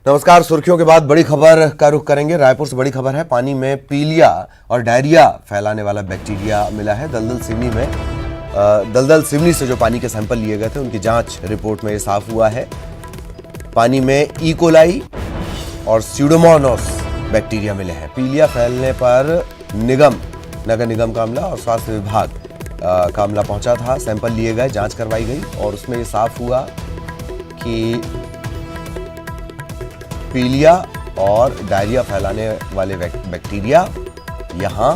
नमस्कार। सुर्खियों के बाद बड़ी खबर का रुख करेंगे। रायपुर से बड़ी खबर है। पानी में पीलिया और डायरिया फैलाने वाला बैक्टीरिया मिला है। दलदल सिवनी से जो पानी के सैंपल लिए गए थे उनकी जांच रिपोर्ट में ये साफ हुआ है। पानी में ई कोलाई और स्यूडोमोनास बैक्टीरिया मिले हैं। पीलिया फैलने पर नगर निगम का अमला और स्वास्थ्य विभाग का अमला पहुंचा था। सैंपल लिए गए, जांच करवाई गई और उसमें ये साफ हुआ कि पीलिया और डायरिया फैलाने वाले बैक्टीरिया यहां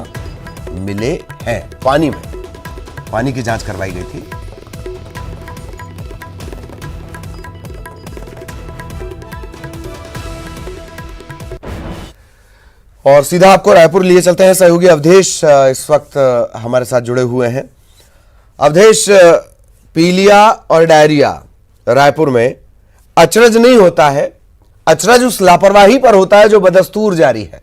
मिले हैं। पानी की जांच करवाई गई थी। और सीधा आपको रायपुर लिए चलते हैं। सहयोगी अवधेश इस वक्त हमारे साथ जुड़े हुए हैं। अवधेश, पीलिया और डायरिया रायपुर में अचरज नहीं होता है, अचरज उस लापरवाही पर होता है जो बदस्तूर जारी है।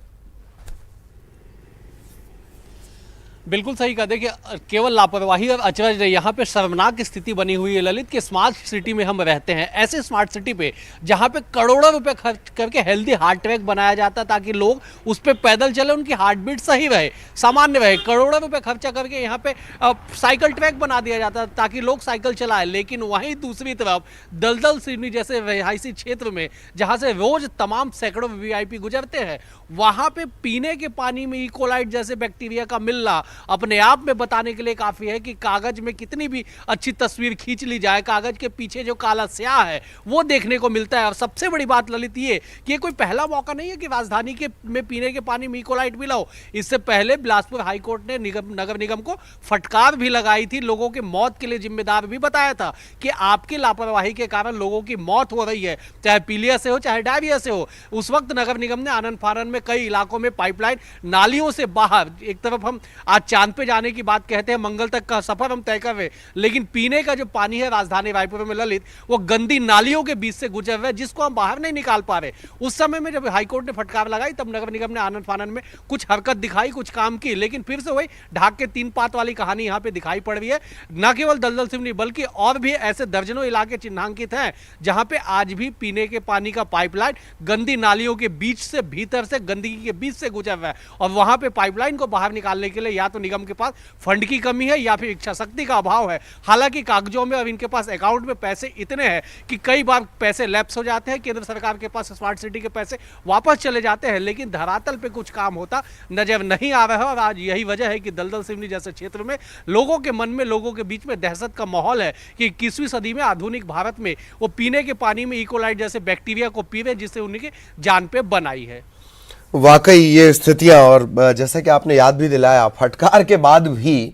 बिल्कुल सही कहा। देखिए, केवल लापरवाही और अचरज नहीं, यहाँ पे शर्मनाक स्थिति बनी हुई है ललित कि स्मार्ट सिटी में हम रहते हैं। ऐसे स्मार्ट सिटी पे जहाँ पे करोड़ों रुपए खर्च करके हेल्दी हार्ट ट्रैक बनाया जाता ताकि लोग उस पर पैदल चले, उनकी हार्ट बीट सही रहे, सामान्य रहे। करोड़ों रुपए खर्चा करके यहाँ पे साइकिल ट्रैक बना दिया जाता ताकि लोग साइकिल चलाएं। लेकिन वहीं दूसरी तरफ दलदल सिवनी जैसे रिहायशी क्षेत्र में जहाँ से रोज तमाम सैकड़ों वीआईपी गुजरते हैं, वहाँ पे पीने के पानी में इकोलाइट जैसे बैक्टीरिया का मिलना अपने आप में बताने के लिए काफी है कि कागज में कितनी भी अच्छी तस्वीर खींच ली जाए, कागज के पीछे जो काला स्याह है वो देखने को मिलता है। और सबसे बड़ी बात ललित ये कि कोई पहला मौका नहीं है कि राजधानी के में पीने के पानी में इकोलाइट मिला हो। इससे पहले बिलासपुर हाईकोर्ट ने नगर निगम को फटकार भी लगाई थी, लोगों की मौत के लिए जिम्मेदार भी बताया था कि आपकी लापरवाही के कारण लोगों की मौत हो रही है, चाहे पीलिया से हो चाहे डायरिया से हो। उस वक्त नगर निगम ने आनन फानन में कई इलाकों में पाइपलाइन नालियों से बाहर, एक तरफ हम आज चांद पे जाने की बात कहते हैं, मंगल तक का सफर हम तय कर रहे, लेकिन पीने का जो पानी है राजधानी रायपुर में ललित, वो गंदी नालियों के बीच से गुजर रहा है जिसको हम बाहर नहीं निकाल पा रहे। उस समय में जब हाईकोर्ट ने फटकार लगाई तब नगर निगम ने आनन फानन में कुछ हरकत दिखाई, कुछ काम की, लेकिन फिर से वही ढाक के तीन पात वाली कहानी यहां पे दिखाई पड़ रही है। न केवल दलदल सिवनी बल्कि और भी ऐसे दर्जनों इलाके चिन्हांकित हैं जहां पे आज भी पीने के पानी का पाइपलाइन गंदी नालियों के बीच से, भीतर से, गंदगी के बीच से गुजर रहा है। और वहां पे पाइपलाइन को बाहर निकालने के लिए या तो निगम के पास फंड की कमी है या फिर इच्छा शक्ति का अभाव है। हालांकि कागजों में और इनके पास अकाउंट में पैसे इतने हैं कि कई बार पैसे लैप्स हो जाते हैं, केंद्र सरकार के पास स्मार्ट सिटी के पैसे वापस चले जाते हैं, लेकिन धरातल पे कुछ काम होता नजर नहीं आ रहा है। और आज यही वजह है कि दलदल सिवनी जैसे क्षेत्र में लोगों के मन में, लोगों के बीच में दहशत का माहौल है कि 21वीं सदी में आधुनिक भारत में वो पीने के पानी में इकोलाइट जैसे बैक्टीरिया को पी रहे जिससे उनकी जान पे बनाई है। वाकई ये स्थितियां, और जैसे कि आपने याद भी दिलाया, फटकार के बाद भी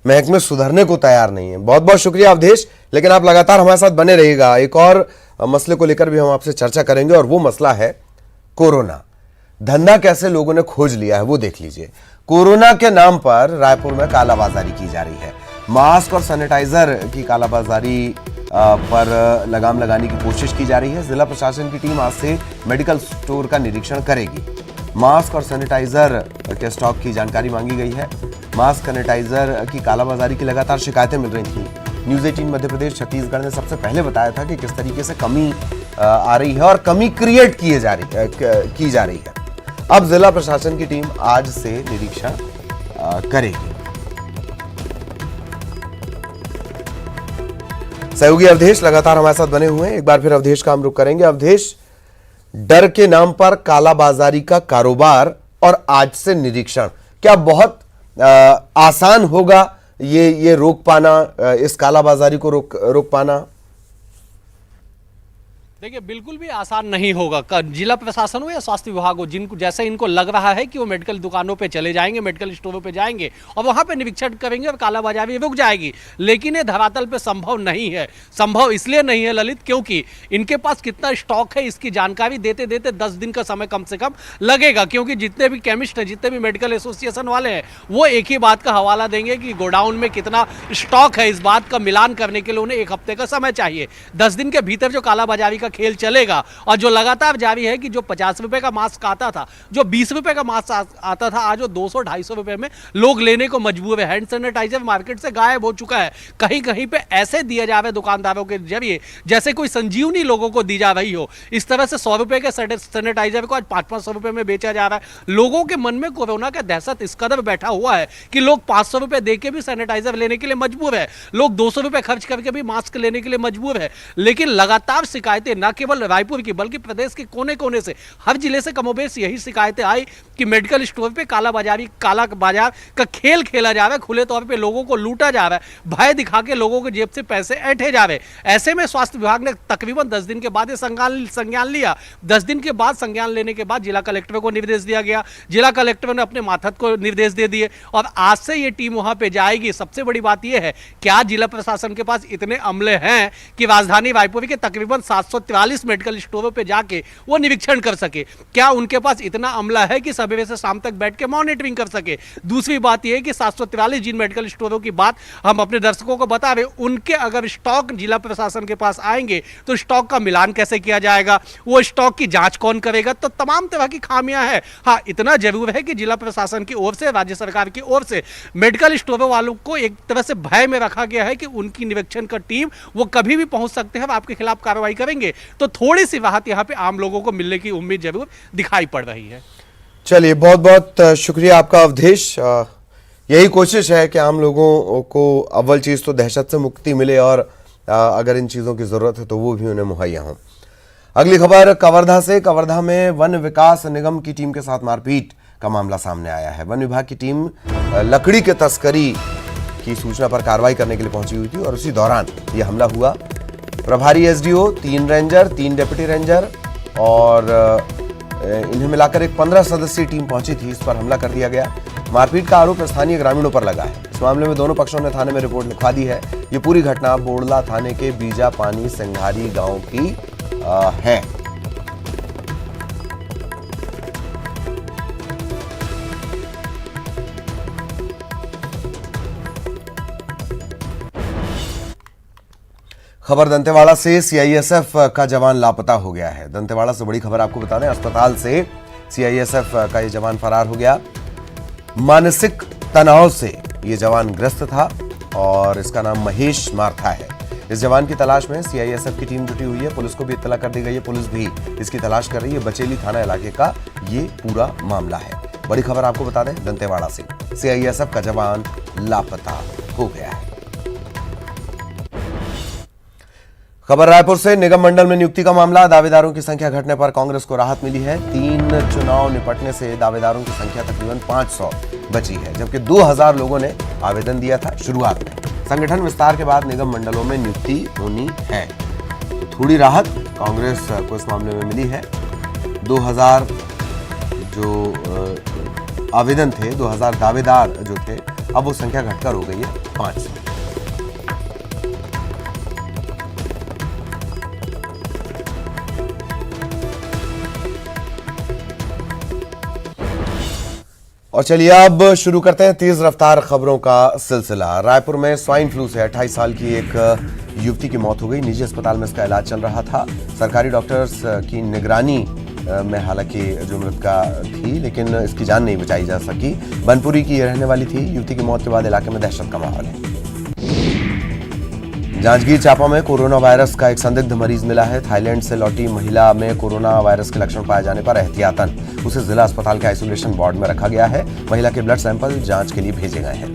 महकमे सुधरने को तैयार नहीं है। बहुत बहुत शुक्रिया अवधेश, लेकिन आप लगातार हमारे साथ बने रहिएगा। एक और मसले को लेकर भी हम आपसे चर्चा करेंगे और वो मसला है कोरोना। धंधा कैसे लोगों ने खोज लिया है वो देख लीजिए। कोरोना के नाम पर रायपुर में कालाबाजारी की जा रही है। मास्क और सैनिटाइजर की कालाबाजारी पर लगाम लगाने की कोशिश की जा रही है। जिला प्रशासन की टीम आज से मेडिकल स्टोर का निरीक्षण करेगी। मास्क और सैनिटाइजर के स्टॉक की जानकारी मांगी गई है। मास्क सैनिटाइजर की कालाबाजारी की लगातार शिकायतें मिल रही थी। न्यूज़ 18 मध्य प्रदेश छत्तीसगढ़ ने सबसे पहले बताया था कि किस तरीके से कमी आ रही है और कमी क्रिएट की जा रही है। अब जिला प्रशासन की टीम आज से निरीक्षण करेगी। सहयोगी अवधेश लगातार हमारे साथ बने हुए हैं। एक बार फिर अवधेश का हम रुख करेंगे। अवधेश, डर के नाम पर कालाबाजारी का कारोबार और आज से निरीक्षण, क्या बहुत आसान होगा ये रोक पाना, इस कालाबाजारी को रोक पाना? देखिए, बिल्कुल भी आसान नहीं होगा। जिला प्रशासन हो या स्वास्थ्य विभाग हो, जिनको जैसे इनको लग रहा है कि वो मेडिकल दुकानों पे चले जाएंगे, मेडिकल स्टोरों पे जाएंगे और वहां पे निरीक्षण करेंगे और कालाबाजारी रुक जाएगी, लेकिन ये धरातल पे संभव नहीं है। संभव इसलिए नहीं है ललित क्योंकि इनके पास कितना स्टॉक है इसकी जानकारी देते देते 10 दिन का समय कम से कम लगेगा। क्योंकि जितने भी केमिस्ट हैं, जितने भी मेडिकल एसोसिएशन वाले हैं, वो एक ही बात का हवाला देंगे कि गोडाउन में कितना स्टॉक है। इस बात का मिलान करने के लिए उन्हें 1 हफ्ते का समय चाहिए। 10 दिन के भीतर जो कालाबाजारी का खेल चलेगा। और जो लगातार जारी है कि जो 50 रुपए का मास्क आता था, जो 20 रुपए का मास्क आता था, आज वो 200-250 रुपए में लोग लेने को मजबूर है। हैंड सैनिटाइजर मार्केट से गायब हो चुका है। कहीं कहीं पे ऐसे दिया जा रहा है दुकानदारों के जरिए जैसे कोई संजीवनी लोगों को दी जा रही हो। इस तरह से 100 रुपए के सैनिटाइजर को आज 500 रुपए में बेचा जा रहा है। लोगों के मन में कोरोना का दहशत इस कदर बैठा हुआ है कि लोग 500 रुपए देके भी सैनिटाइजर लेने के लिए मजबूर है, लोग 200 रुपए खर्च करके भी मास्क लेने के लिए मजबूर है। लेकिन लगातार शिकायतें न केवल रायपुर की बल्कि प्रदेश के कोने कोने से, हर जिले से कमोबेश यही शिकायतें आई कि मेडिकल स्टोर पे काला बाजार का खेल खेला जा रहा है। खुले तौर पे लोगों को लूटा जा रहा है, भय दिखा के लोगों के जेब से पैसे ऐंठे जा रहे। ऐसे में स्वास्थ्य विभाग ने तकरीबन 10 दिन के बाद ये संज्ञान लिया। 10 दिन के बाद संज्ञान लेने के बाद जिला कलेक्टर को निर्देश दिया गया। जिला कलेक्टर ने अपने मातहत को निर्देश दे दिए और आज से ये टीम वहां पे जाएगी। सबसे बड़ी बात यह है, क्या जिला प्रशासन के पास इतने अमले हैं कि राजधानी रायपुर के तकरीबन 743 मेडिकल स्टोरों पे जाके वो निरीक्षण कर सके? क्या उनके पास इतना अमला है कि सवेरे से शाम तक बैठ के मॉनिटरिंग कर सके? दूसरी बात यह है कि 743 जिन मेडिकल स्टोरों की बात हम अपने दर्शकों को बता रहे, उनके अगर स्टॉक जिला प्रशासन के पास आएंगे तो स्टॉक का मिलान कैसे किया जाएगा, वो स्टॉक की जांच कौन करेगा? तो तमाम तरह की खामियां हैं। हाँ, इतना जरूर है कि जिला प्रशासन की ओर से, राज्य सरकार की ओर से मेडिकल स्टोरों वालों को एक तरह से भय में रखा गया है कि उनकी निरीक्षण का टीम वो कभी भी पहुंच सकते हैं, आपके खिलाफ कार्रवाई करेंगे। तो थोड़ी सी राहत यहां पे आम लोगों को मिलने की उम्मीद जरूर दिखाई पड़ रही है। चलिए, बहुत बहुत शुक्रिया आपका अवधेश। यही कोशिश है कि आम लोगों को अव्वल चीज तो दहशत से मुक्ति मिले और अगर इन चीजों की जरूरत है तो वो भी उन्हें मुहैया हो। अगली खबर कवर्धा से। कवर्धा में वन विकास निगम की टीम के साथ मारपीट का मामला सामने आया है। वन विभाग की टीम लकड़ी के तस्करी की सूचना पर कार्रवाई करने के लिए पहुंची हुई थी और उसी दौरान यह हमला हुआ। प्रभारी एसडीओ, 3 रेंजर, 3 डिप्टी रेंजर और इन्हें मिलाकर एक 15 सदस्यीय टीम पहुंची थी। इस पर हमला कर दिया गया। मारपीट का आरोप स्थानीय ग्रामीणों पर लगा है। इस मामले में दोनों पक्षों ने थाने में रिपोर्ट लिखवा दी है। ये पूरी घटना बोड़ला थाने के बीजा पानी सिंघारी गांव की है। खबर दंतेवाड़ा से। सीआईएसएफ का जवान लापता हो गया है। दंतेवाड़ा से बड़ी खबर आपको बता दें, अस्पताल से सीआईएसएफ का ये जवान फरार हो गया। मानसिक तनाव से ये जवान ग्रस्त था और इसका नाम महेश मार्था है। इस जवान की तलाश में सीआईएसएफ की टीम जुटी हुई है। पुलिस को भी इत्तला कर दी गई है। पुलिस भी इसकी तलाश कर रही है। बचेली थाना इलाके का ये पूरा मामला है। बड़ी खबर आपको बता दें, दंतेवाड़ा से सीआईएसएफ का जवान लापता हो गया है। खबर रायपुर से। निगम मंडल में नियुक्ति का मामला। दावेदारों की संख्या घटने पर कांग्रेस को राहत मिली है। 3 चुनाव निपटने से दावेदारों की संख्या तकरीबन 500 बची है, जबकि 2000 लोगों ने आवेदन दिया था शुरुआत में। संगठन विस्तार के बाद निगम मंडलों में नियुक्ति होनी है, तो थोड़ी राहत कांग्रेस को इस मामले में मिली है। 2000 जो आवेदन थे, 2000 दावेदार जो थे, अब वो संख्या घटकर हो गई है 500। और चलिए अब शुरू करते हैं तेज रफ्तार खबरों का सिलसिला। रायपुर में स्वाइन फ्लू से 28 साल की एक युवती की मौत हो गई। निजी अस्पताल में इसका इलाज चल रहा था। सरकारी डॉक्टर्स की निगरानी में हालांकि जो मृतका थी, लेकिन इसकी जान नहीं बचाई जा सकी। बनपुरी की रहने वाली थी। युवती की मौत के बाद इलाके में दहशत का माहौल है। जांजगीर चांपा में कोरोना वायरस का एक संदिग्ध मरीज मिला है। थाईलैंड से लौटी महिला में कोरोना वायरस के लक्षण पाए जाने पर एहतियातन उसे जिला अस्पताल के आइसोलेशन वार्ड में रखा गया है। महिला के ब्लड सैंपल जांच के लिए भेजे गए हैं।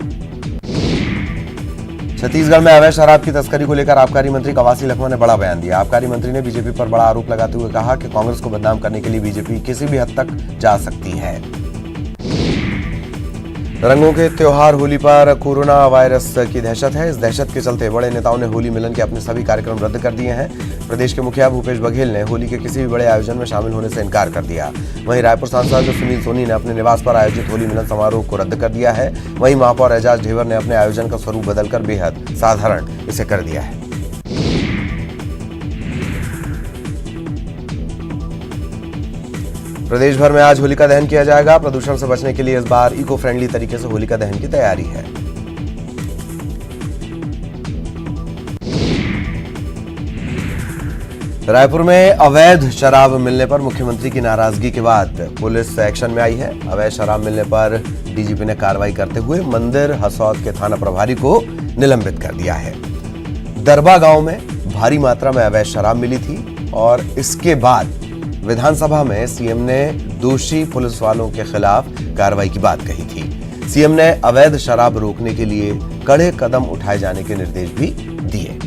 छत्तीसगढ़ में अवैध शराब की तस्करी को लेकर आबकारी मंत्री कवासी लखमा ने बड़ा बयान दिया। आबकारी मंत्री ने बीजेपी पर बड़ा आरोप लगाते हुए कहा कि कांग्रेस को बदनाम करने के लिए बीजेपी किसी भी हद तक जा सकती है। रंगों के त्योहार होली पर कोरोना वायरस की दहशत है। इस दहशत के चलते बड़े नेताओं ने होली मिलन के अपने सभी कार्यक्रम रद्द कर दिए हैं। प्रदेश के मुखिया भूपेश बघेल ने होली के किसी भी बड़े आयोजन में शामिल होने से इनकार कर दिया। वहीं रायपुर सांसद सुनील सोनी ने अपने निवास पर आयोजित होली मिलन समारोह को रद्द कर दिया है। वहीं महापौर एजाज ढेबर ने अपने आयोजन का स्वरूप बदलकर बेहद साधारण इसे कर दिया है। प्रदेश भर में आज होलिका दहन किया जाएगा। प्रदूषण से बचने के लिए इस बार इको फ्रेंडली तरीके से होलिका दहन की तैयारी है। रायपुर में अवैध शराब मिलने पर मुख्यमंत्री की नाराजगी के बाद पुलिस एक्शन में आई है। अवैध शराब मिलने पर डीजीपी ने कार्रवाई करते हुए मंदिर हसौद के थाना प्रभारी को निलंबित कर दिया है। दरबा गांव में भारी मात्रा में अवैध शराब मिली थी और इसके बाद विधानसभा में सीएम ने दोषी पुलिस वालों के खिलाफ कार्रवाई की बात कही थी। सीएम ने अवैध शराब रोकने के लिए कड़े कदम उठाए जाने के निर्देश भी दिए।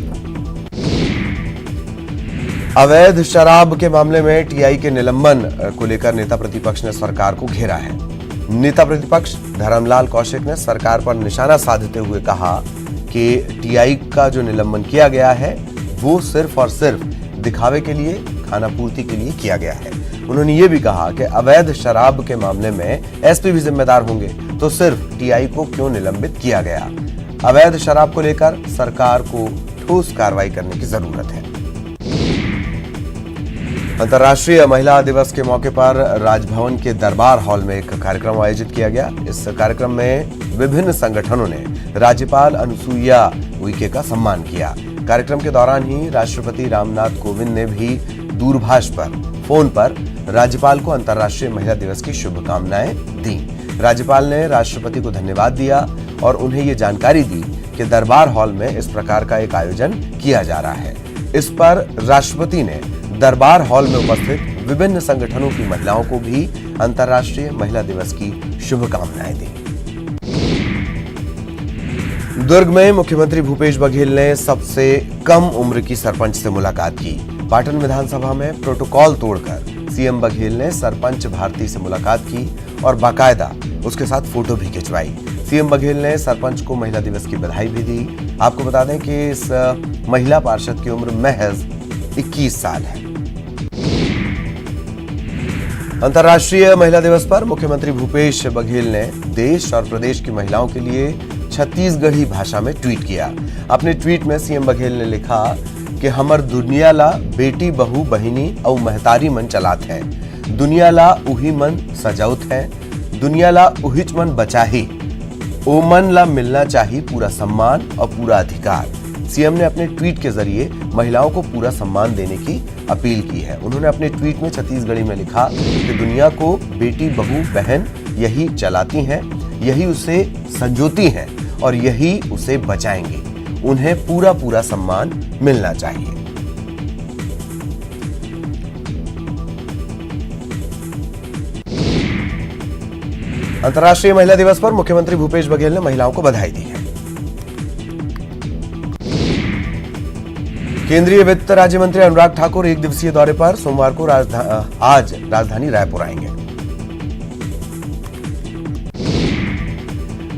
अवैध शराब के मामले में टीआई के निलंबन को लेकर नेता प्रतिपक्ष ने सरकार को घेरा है। नेता प्रतिपक्ष धर्मलाल कौशिक ने सरकार पर निशाना साधते हुए कहा कि टीआई का जो निलंबन किया गया है वो सिर्फ और सिर्फ दिखावे के लिए, खानापूर्ति के लिए किया गया है। उन्होंने ये भी कहा कि अवैध शराब के मामले में एसपी भी जिम्मेदार होंगे तो सिर्फ टीआई को क्यों निलंबित किया गया। अवैध शराब को लेकर सरकार को ठोस कार्रवाई करने की जरूरत है। अंतर्राष्ट्रीय महिला दिवस के मौके पर राजभवन के दरबार हॉल में एक कार्यक्रम आयोजित किया गया। इस कार्यक्रम में विभिन्न संगठनों ने राज्यपाल अनुसुईया उइके का सम्मान किया। कार्यक्रम के दौरान ही राष्ट्रपति रामनाथ कोविंद ने भी दूरभाष पर फोन पर राज्यपाल को अंतर्राष्ट्रीय महिला दिवस की शुभकामनाएं दी। राज्यपाल ने राष्ट्रपति को धन्यवाद दिया और उन्हें ये जानकारी दी कि दरबार हॉल में इस प्रकार का एक आयोजन किया जा रहा है। इस पर राष्ट्रपति ने दरबार हॉल में उपस्थित विभिन्न संगठनों की महिलाओं को भी अंतर्राष्ट्रीय महिला दिवस की शुभकामनाएं दी। दुर्ग में मुख्यमंत्री भूपेश बघेल ने सबसे कम उम्र की सरपंच से मुलाकात की। पाटन विधानसभा में प्रोटोकॉल तोड़कर सीएम बघेल ने सरपंच भारती से मुलाकात की और बाकायदा उसके साथ फोटो भी खिंचवाई। सीएम बघेल ने सरपंच को महिला दिवस की बधाई भी दी। आपको बता दें कि इस महिला पार्षद की उम्र महज 21 साल है। अंतर्राष्ट्रीय महिला दिवस पर मुख्यमंत्री भूपेश बघेल ने देश और प्रदेश की महिलाओं के लिए छत्तीसगढ़ी भाषा में ट्वीट किया। अपने ट्वीट में सीएम बघेल ने लिखा कि हमर दुनिया ला बेटी बहू बहिनी और महतारी मन चलात है, दुनिया ला उही मन सजाउत है, दुनिया ला उहिच मन बचाही, ओ मन ला मिलना चाहिए पूरा सम्मान और पूरा अधिकार। सीएम ने अपने ट्वीट के जरिए महिलाओं को पूरा सम्मान देने की अपील की है। उन्होंने अपने ट्वीट में छत्तीसगढ़ी में लिखा कि दुनिया को बेटी बहू बहन यही चलाती हैं, यही उसे संजोती हैं और यही उसे बचाएंगी। उन्हें पूरा पूरा सम्मान मिलना चाहिए। अंतर्राष्ट्रीय महिला दिवस पर मुख्यमंत्री भूपेश बघेल ने महिलाओं को बधाई दी है। केंद्रीय वित्त राज्य मंत्री अनुराग ठाकुर एक दिवसीय दौरे पर सोमवार को आज राजधानी रायपुर आएंगे।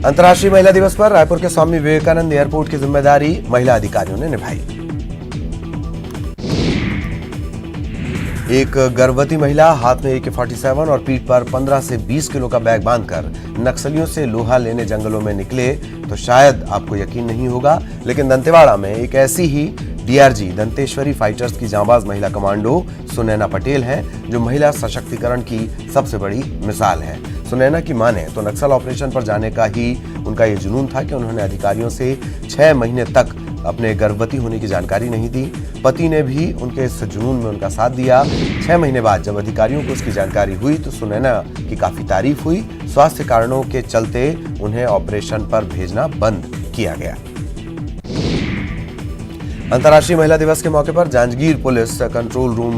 अंतर्राष्ट्रीय महिला दिवस पर रायपुर के स्वामी विवेकानंद एयरपोर्ट की जिम्मेदारी महिला अधिकारियों ने निभाई। एक गर्भवती महिला हाथ में AK-47 और पीठ पर 15 से 20 किलो का बैग बांधकर नक्सलियों से लोहा लेने जंगलों में निकले तो शायद आपको यकीन नहीं होगा, लेकिन दंतेवाड़ा में एक ऐसी ही डीआरजी दंतेश्वरी फाइटर्स की जांबाज महिला कमांडो सुनैना पटेल हैं, जो महिला सशक्तिकरण की सबसे बड़ी मिसाल है। सुनैना की माने तो नक्सल ऑपरेशन पर जाने का ही उनका ये जुनून था कि उन्होंने अधिकारियों से 6 महीने तक अपने गर्भवती होने की जानकारी नहीं दी। पति ने भी उनके इस जुनून में उनका साथ दिया। 6 महीने बाद जब अधिकारियों को उसकी जानकारी हुई तो सुनैना की काफी तारीफ हुई। स्वास्थ्य कारणों के चलते उन्हें ऑपरेशन पर भेजना बंद किया गया। अंतर्राष्ट्रीय महिला दिवस के मौके पर जांजगीर पुलिस कंट्रोल रूम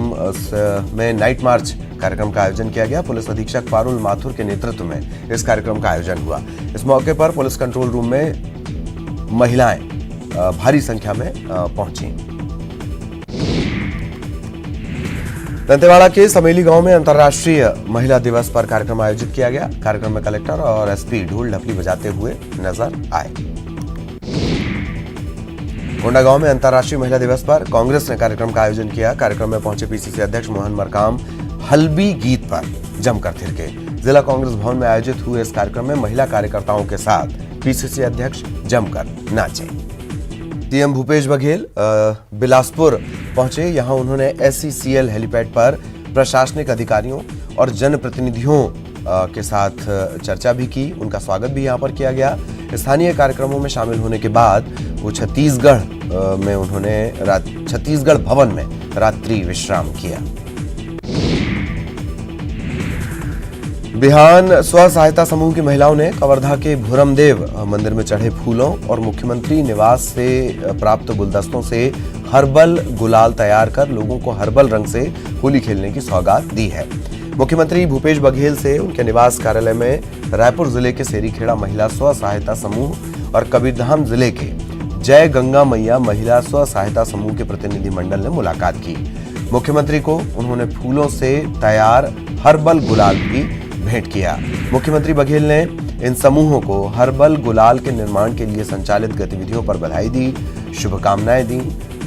में नाइट मार्च कार्यक्रम का आयोजन किया गया। पुलिस अधीक्षक पारुल माथुर के नेतृत्व में इस कार्यक्रम का आयोजन हुआ। इस मौके पर पुलिस कंट्रोल रूम में महिलाएं भारी संख्या में पहुंची। दंतेवाड़ा के समेली गांव में अंतर्राष्ट्रीय महिला दिवस पर कार्यक्रम आयोजित किया गया। कार्यक्रम में कलेक्टर और एसपी ढोल ढपली बजाते हुए नजर आए। कोंडागांव में अंतर्राष्ट्रीय महिला दिवस पर कांग्रेस ने कार्यक्रम का आयोजन किया। कार्यक्रम में पहुंचे पीसीसी अध्यक्ष मोहन मरकाम हल्बी गीत पर जमकर थिरके। जिला कांग्रेस भवन में आयोजित हुए इस कार्यक्रम में महिला कार्यकर्ताओं के साथ पीसीसी अध्यक्ष जमकर नाचे। सीएम भूपेश बघेल बिलासपुर पहुंचे। यहां उन्होंने SCCL हेलीपैड पर प्रशासनिक अधिकारियों और जनप्रतिनिधियों के साथ चर्चा भी की। उनका स्वागत भी यहां पर किया गया। स्थानीय कार्यक्रमों में शामिल होने के बाद वो छत्तीसगढ़ में उन्होंने छत्तीसगढ़ भवन में रात्रि विश्राम किया। बिहान स्व सहायता समूह की महिलाओं ने कवर्धा के भूरमदेव मंदिर में चढ़े फूलों और मुख्यमंत्री निवास से प्राप्त गुलदस्तों से हर्बल गुलाल तैयार कर लोगों को हर्बल रंग से होली खेलने की सौगात दी है। मुख्यमंत्री भूपेश बघेल से उनके निवास कार्यालय में रायपुर जिले के सेरीखेड़ा महिला स्व सहायता समूह और कबीरधाम जिले के जय गंगा मैया महिला स्व सहायता समूह के प्रतिनिधिमंडल ने मुलाकात की। मुख्यमंत्री को उन्होंने फूलों से तैयार हर्बल गुलाल भी भेंट किया। मुख्यमंत्री बघेल ने इन समूहों को हर्बल गुलाल के निर्माण के लिए संचालित गतिविधियों पर बधाई दी, शुभकामनाएं दी।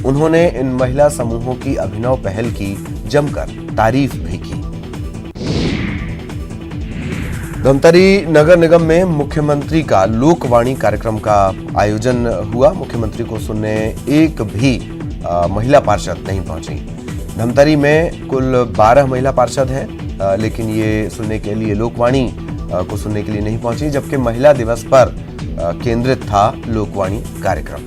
उन्होंने इन महिला समूहों की अभिनव पहल की जमकर तारीफ भी की। धमतरी नगर निगम में मुख्यमंत्री का लोकवाणी कार्यक्रम का आयोजन हुआ। मुख्यमंत्री को सुनने एक भी महिला पार्षद नहीं पहुंची। धमतरी में कुल 12 महिला पार्षद हैं, लेकिन ये सुनने के लिए लोकवाणी को सुनने के लिए नहीं पहुंची, जबकि महिला दिवस पर केंद्रित था लोकवाणी कार्यक्रम।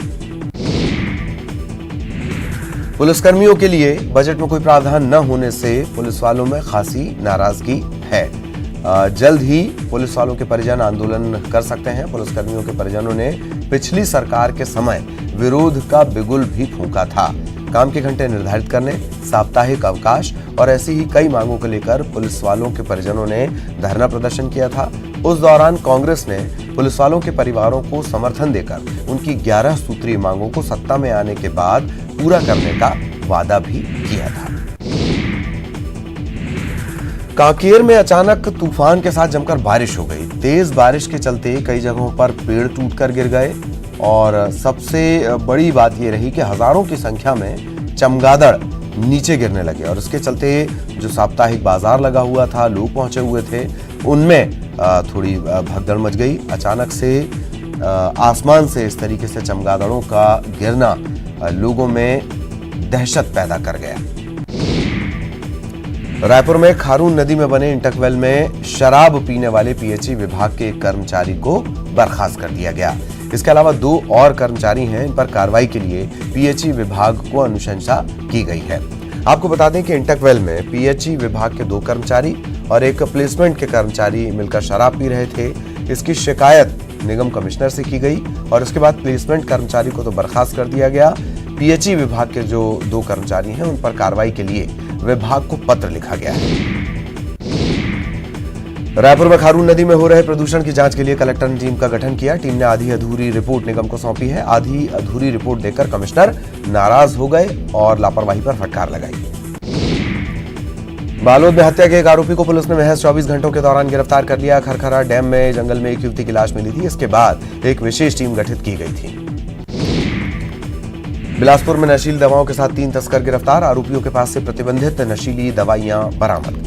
पुलिसकर्मियों के लिए बजट में कोई प्रावधान न होने से पुलिस वालों में खासी नाराजगी है। जल्द ही पुलिस वालों के परिजन आंदोलन कर सकते हैं। पुलिसकर्मियों के परिजनों ने पिछली सरकार के समय विरोध का बिगुल भी फूंका था। काम के घंटे निर्धारित करने, साप्ताहिक अवकाश और ऐसी ही कई मांगों को लेकर पुलिस वालों के परिजनों ने धरना प्रदर्शन किया था। उस दौरान कांग्रेस ने पुलिस वालों के परिवारों को समर्थन देकर उनकी 11 सूत्रीय मांगों को सत्ता में आने के बाद पूरा करने का वादा भी किया था। कांकेर में अचानक तूफान के साथ जमकर बारिश हो गई। तेज बारिश के चलते कई जगहों पर पेड़ टूटकर गिर गए और सबसे बड़ी बात यह रही कि हजारों की संख्या में चमगादड़ नीचे गिरने लगे और इसके चलते जो साप्ताहिक बाजार लगा हुआ था, लोग पहुंचे हुए थे, उनमें थोड़ी भगदड़ मच गई। अचानक से आसमान से इस तरीके से चमगादड़ों का गिरना लोगों में दहशत पैदा कर गया। रायपुर में खारून नदी में बने इंटकवेल में शराब पीने वाले पीएचई विभाग के एक कर्मचारी को बर्खास्त कर दिया गया। इसके अलावा 2 और कर्मचारी हैं, इन पर कार्रवाई के लिए पीएचई विभाग को अनुशंसा की गई है। आपको बता दें कि इंटकवेल में पीएचई विभाग के 2 कर्मचारी और एक प्लेसमेंट के कर्मचारी मिलकर शराब पी रहे थे। इसकी शिकायत निगम कमिश्नर से की गई और उसके बाद प्लेसमेंट कर्मचारी को तो बर्खास्त कर दिया गया। पीएचई विभाग के जो 2 कर्मचारी हैं उन पर कार्रवाई के लिए विभाग को पत्र लिखा गया है। रायपुर में खारून नदी में हो रहे प्रदूषण की जांच के लिए कलेक्टर ने टीम का गठन किया। टीम ने आधी अधूरी रिपोर्ट निगम को सौंपी है। आधी अधूरी रिपोर्ट देकर कमिश्नर नाराज हो गए और लापरवाही पर फटकार लगाई। बालोद में हत्या के एक आरोपी को पुलिस ने महज 24 घंटों के दौरान गिरफ्तार कर लिया। खरखरा डैम में जंगल में एक युवती की लाश मिली थी। इसके बाद एक विशेष टीम गठित की गई थी। बिलासपुर में नशीली दवाओं के साथ 3 तस्कर गिरफ्तार। आरोपियों के पास से प्रतिबंधित नशीली दवाइयां बरामद।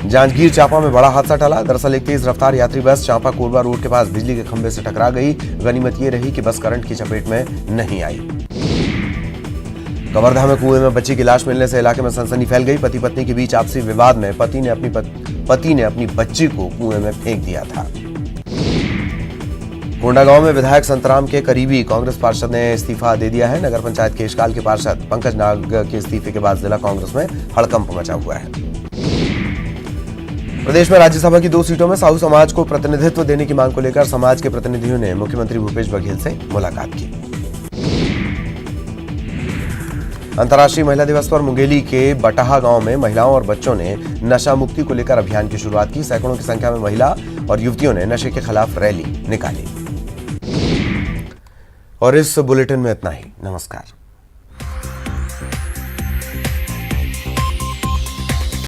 जांजगीर चांपा में बड़ा हादसा टला। दरअसल एक तेज रफ्तार यात्री बस चांपा कोरबा रोड के पास बिजली के खंभे से टकरा गई। गनीमत ये रही कि बस करंट की चपेट में नहीं आई। कवर्धा में कुएं में बच्ची की लाश मिलने से इलाके में सनसनी फैल गई। पति पत्नी के बीच आपसी विवाद में पति ने अपनी बच्ची को कुएं में फेंक दिया था। कोंडागांव में विधायक संतराम के करीबी कांग्रेस पार्षद ने इस्तीफा दे दिया है। नगर पंचायत केशकाल के पार्षद पंकज नाग के इस्तीफे के बाद जिला कांग्रेस में हड़कंप मचा हुआ है। प्रदेश में राज्यसभा की 2 सीटों में साहू समाज को प्रतिनिधित्व देने की मांग को लेकर समाज के प्रतिनिधियों ने मुख्यमंत्री भूपेश बघेल से मुलाकात की। अंतर्राष्ट्रीय महिला दिवस पर मुंगेली के बटाहा गांव में महिलाओं और बच्चों ने नशा मुक्ति को लेकर अभियान की शुरुआत की। सैकड़ों की संख्या में महिला और युवतियों ने नशे के खिलाफ रैली निकाली। और इस बुलेटिन में इतना ही। नमस्कार।